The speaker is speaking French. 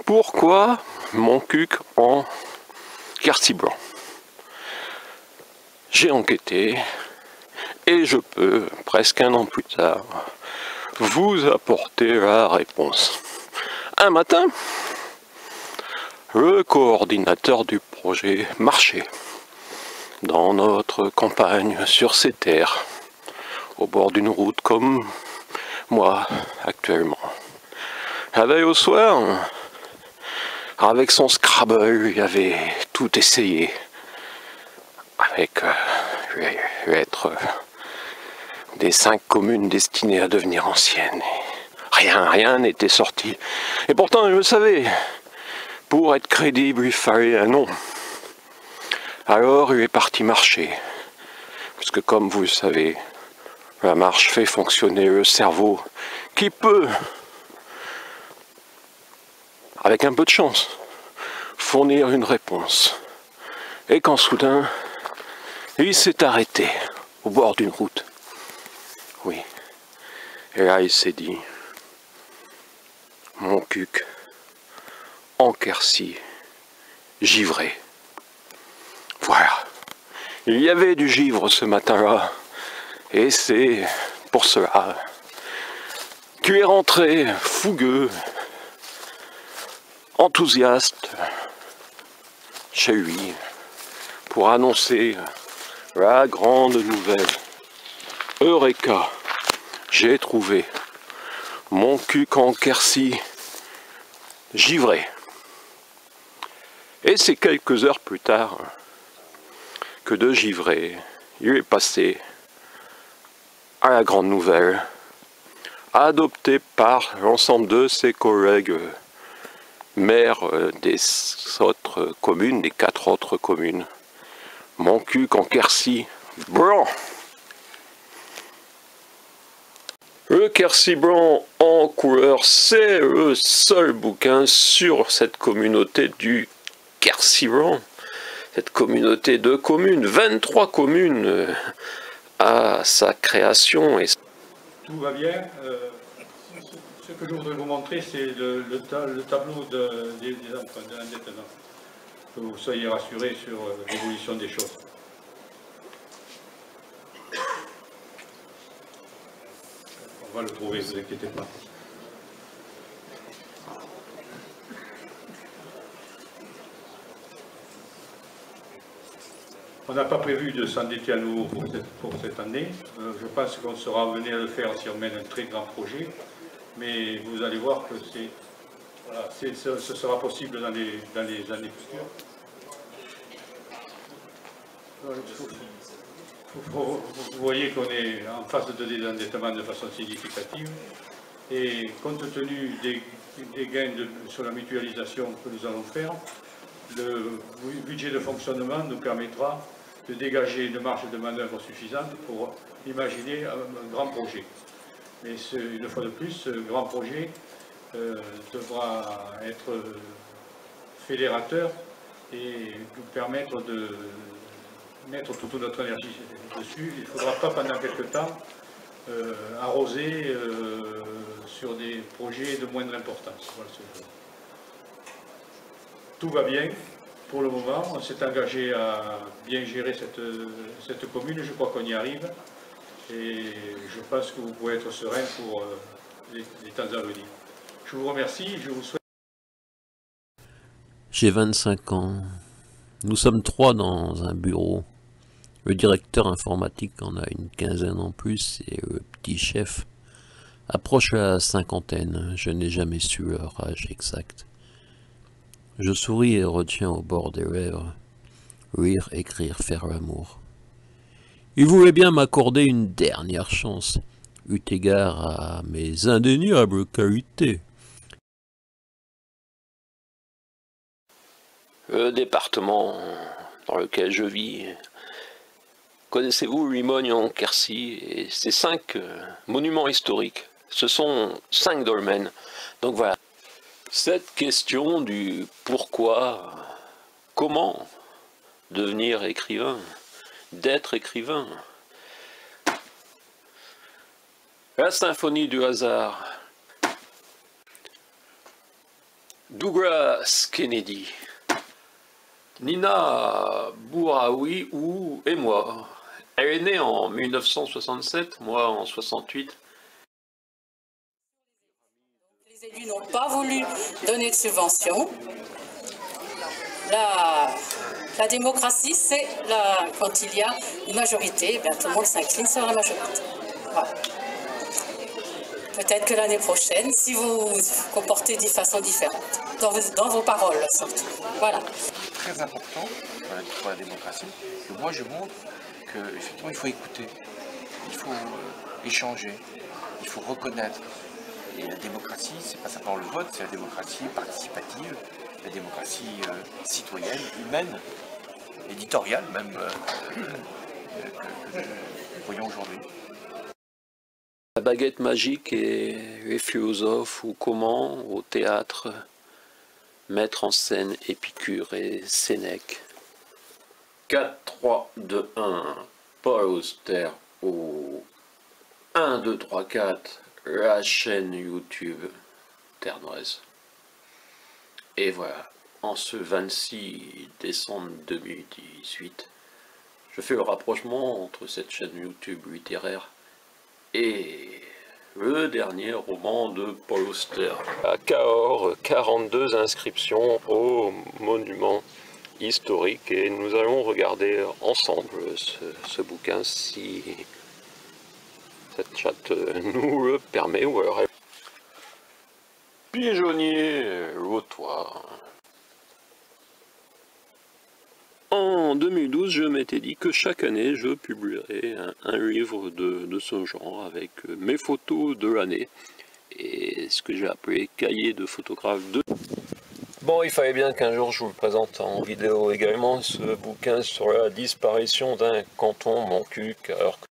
Pourquoi mon cuc en quercy blanc? J'ai enquêté et je peux, presque un an plus tard, vous apporter la réponse. Un matin, le coordinateur du projet marchait dans notre campagne, sur ces terres, au bord d'une route comme moi actuellement. La veille au soir, avec son Scrabble, il avait tout essayé. Avec lettres des 5 communes destinées à devenir anciennes. Rien n'était sorti. Et pourtant, je le savais, pour être crédible, il fallait un nom. Alors, il est parti marcher. Parce que comme vous le savez, la marche fait fonctionner le cerveau qui peut, avec un peu de chance, fournir une réponse. Et quand soudain, il s'est arrêté au bord d'une route. Oui. Et là, il s'est dit, mon cuc, en quercy, givré. Voilà. Il y avait du givre ce matin-là. Et c'est pour cela qu'il est rentré fougueux, enthousiaste chez lui pour annoncer la grande nouvelle. Eureka! J'ai trouvé mon cuc en quercy givré. Et c'est quelques heures plus tard que de givré, il est passé à la grande nouvelle, adoptée par l'ensemble de ses collègues maires des autres communes, des 4 autres communes. Mon cuc en quercy blanc. Le quercy blanc en couleur, c'est le seul bouquin sur cette communauté du quercy blanc. Cette communauté de communes, 23 communes à sa création. Et tout va bien. Ce que je voudrais vous montrer, c'est le tableau des emprunts, de l'endettement. Que vous soyez rassurés sur l'évolution des choses. On va le trouver, ne vous inquiétez pas. On n'a pas prévu de s'endetter à nouveau pour cette année. Je pense qu'on sera amené à le faire si on mène un très grand projet. Mais vous allez voir que voilà, ce sera possible dans les années futures. Vous voyez qu'on est en phase de désendettement de façon significative. Et compte tenu des gains sur la mutualisation que nous allons faire, le budget de fonctionnement nous permettra de dégager une marge de manœuvre suffisante pour imaginer un grand projet. Mais une fois de plus, ce grand projet devra être fédérateur et nous permettre de mettre toute notre énergie dessus. Il ne faudra pas pendant quelque temps arroser sur des projets de moindre importance. Voilà, tout va bien pour le moment. On s'est engagé à bien gérer cette commune. Je crois qu'on y arrive. Et je pense que vous pouvez être serein pour les temps à venir. Je vous remercie. Je vous souhaite... J'ai 25 ans. Nous sommes 3 dans un bureau. Le directeur informatique en a une quinzaine en plus et le petit chef approche la cinquantaine. Je n'ai jamais su leur âge exact. Je souris et retiens au bord des lèvres lire, écrire, faire l'amour. Il voulait bien m'accorder une dernière chance, eu égard à mes indéniables qualités. le département dans lequel je vis, connaissez-vous Limogne en Quercy et ces 5 monuments historiques? Ce sont 5 dolmens. Donc voilà, cette question du pourquoi, comment devenir écrivain, d'être écrivain. La symphonie du hasard. Douglas Kennedy, Nina Bouraoui et moi. Elle est née en 1967, moi en 68. Les élus n'ont pas voulu donner de subventions. La démocratie, c'est quand il y a une majorité, eh bien, tout le monde s'incline sur la majorité. Voilà. Peut-être que l'année prochaine, si vous vous comportez de façon différente, dans vos paroles surtout. Voilà. Très important pour la démocratie, que moi je montre qu'effectivement il faut écouter, il faut échanger, il faut reconnaître. Et la démocratie, c'est pas simplement le vote, c'est la démocratie participative, la démocratie citoyenne, humaine, éditoriale même, que nous voyons aujourd'hui. La baguette magique et les philosophes ou comment, au théâtre, mettre en scène Épicure et Sénèque. 4, 3, 2, 1, Paul Auster au 1, 2, 3, 4, la chaîne YouTube Ternoise. Et voilà, en ce 26 décembre 2018, je fais le rapprochement entre cette chaîne YouTube littéraire et le dernier roman de Paul Auster. À Cahors, 42 inscriptions au monument historique et nous allons regarder ensemble ce bouquin si cette chatte nous le permet. Ou alors pigeonnier lotois. En 2012, je m'étais dit que chaque année, je publierais un livre de ce genre avec mes photos de l'année et ce que j'ai appelé cahier de photographe de... Bon, il fallait bien qu'un jour je vous le présente en vidéo également, ce bouquin sur la disparition d'un canton Montcuq, alors que